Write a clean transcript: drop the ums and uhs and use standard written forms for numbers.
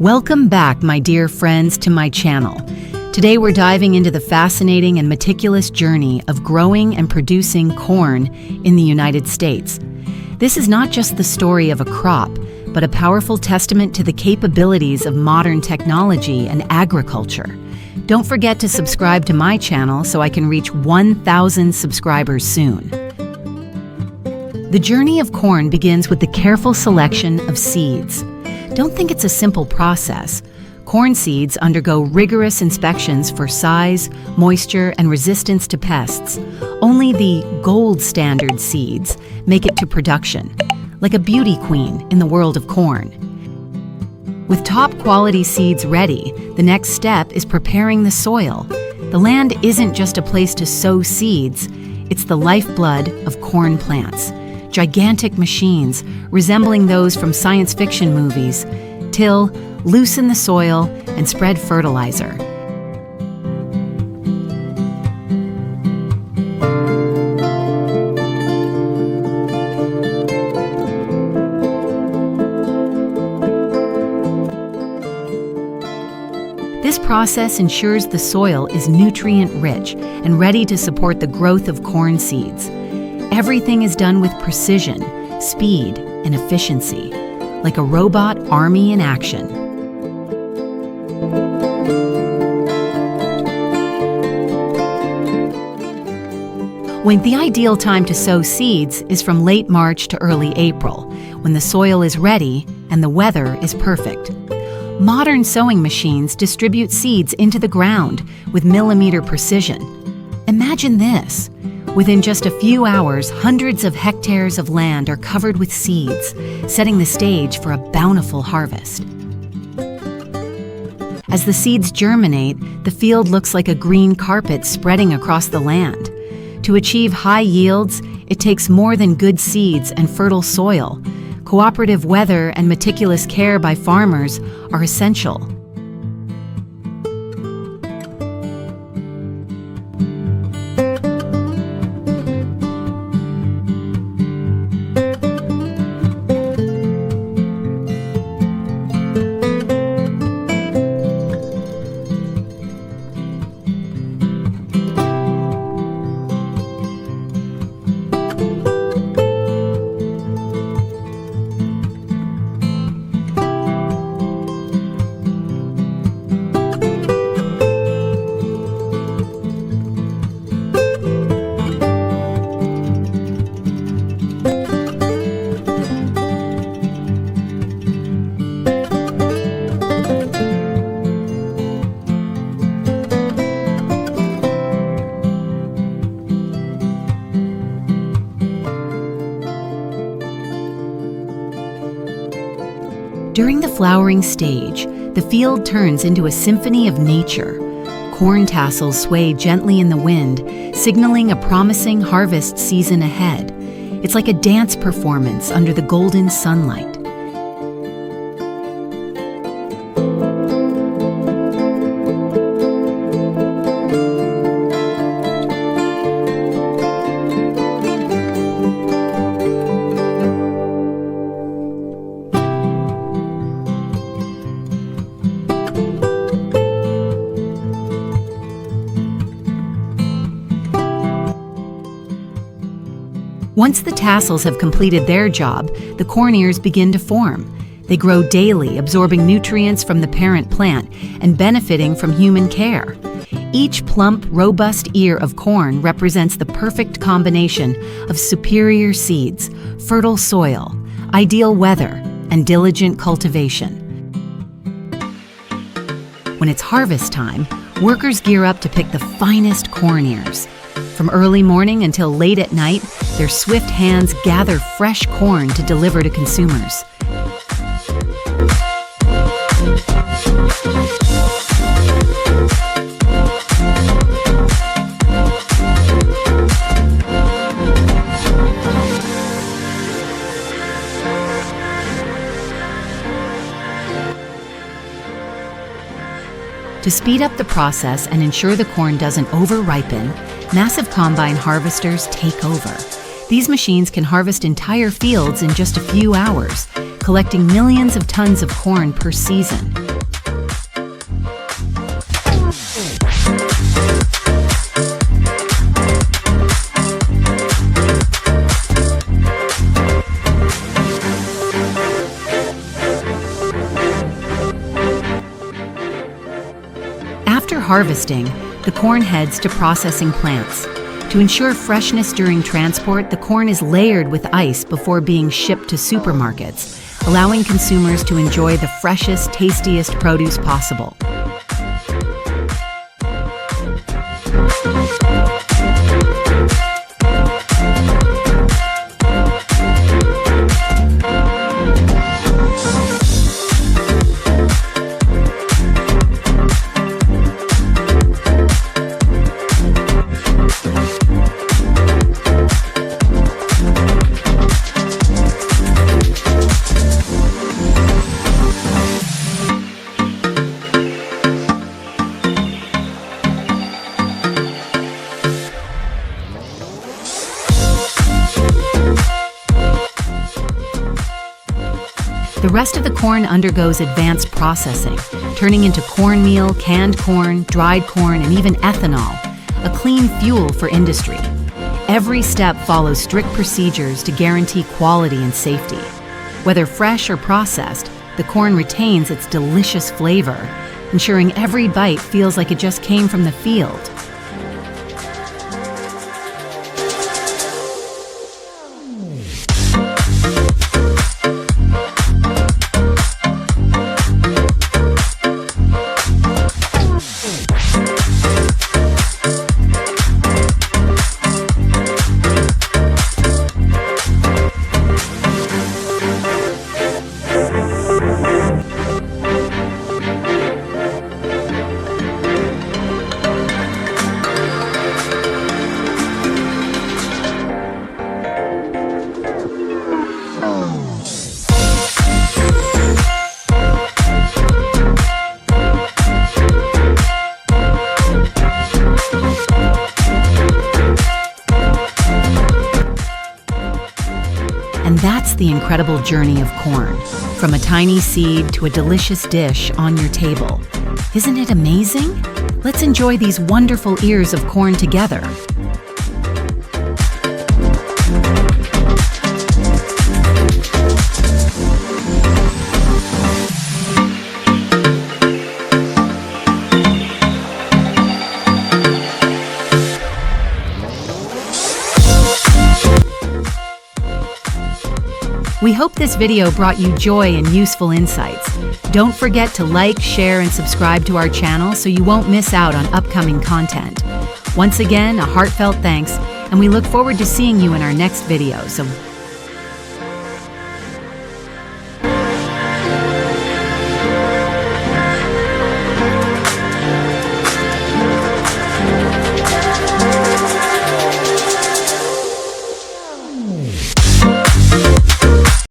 Welcome back, my dear friends, to my channel. Today we're diving into the fascinating and meticulous journey of growing and producing corn in the United States. This is not just the story of a crop, but a powerful testament to the capabilities of modern technology and agriculture. Don't forget to subscribe to my channel so I can reach 1,000 subscribers soon. The journey of corn begins with the careful selection of seeds. Don't think it's a simple process. Corn seeds undergo rigorous inspections for size, moisture, and resistance to pests. Only the gold standard seeds make it to production, like a beauty queen in the world of corn. With top quality seeds ready, the next step is preparing the soil. The land isn't just a place to sow seeds, it's the lifeblood of corn plants. Gigantic machines, resembling those from science fiction movies, till, loosen the soil, and spread fertilizer. This process ensures the soil is nutrient-rich and ready to support the growth of corn seeds. Everything is done with precision, speed, and efficiency, like a robot army in action. When the ideal time to sow seeds is from late March to early April, when the soil is ready and the weather is perfect. Modern sowing machines distribute seeds into the ground with millimeter precision. Imagine this. Within just a few hours, hundreds of hectares of land are covered with seeds, setting the stage for a bountiful harvest. As the seeds germinate, the field looks like a green carpet spreading across the land. To achieve high yields, it takes more than good seeds and fertile soil. Cooperative weather and meticulous care by farmers are essential. During the flowering stage, the field turns into a symphony of nature. Corn tassels sway gently in the wind, signaling a promising harvest season ahead. It's like a dance performance under the golden sunlight. Once the tassels have completed their job, the corn ears begin to form. They grow daily, absorbing nutrients from the parent plant and benefiting from human care. Each plump, robust ear of corn represents the perfect combination of superior seeds, fertile soil, ideal weather, and diligent cultivation. When it's harvest time, workers gear up to pick the finest corn ears. From early morning until late at night, their swift hands gather fresh corn to deliver to consumers. To speed up the process and ensure the corn doesn't over-ripen, massive combine harvesters take over. These machines can harvest entire fields in just a few hours, collecting millions of tons of corn per season. After harvesting, the corn heads to processing plants. To ensure freshness during transport, the corn is layered with ice before being shipped to supermarkets, allowing consumers to enjoy the freshest, tastiest produce possible. The rest of the corn undergoes advanced processing, turning into cornmeal, canned corn, dried corn, and even ethanol, a clean fuel for industry. Every step follows strict procedures to guarantee quality and safety. Whether fresh or processed, the corn retains its delicious flavor, ensuring every bite feels like it just came from the field. And that's the incredible journey of corn, from a tiny seed to a delicious dish on your table. Isn't it amazing? Let's enjoy these wonderful ears of corn together. We hope this video brought you joy and useful insights. Don't forget to like, share, and subscribe to our channel so you won't miss out on upcoming content. Once again, a heartfelt thanks, and we look forward to seeing you in our next video. So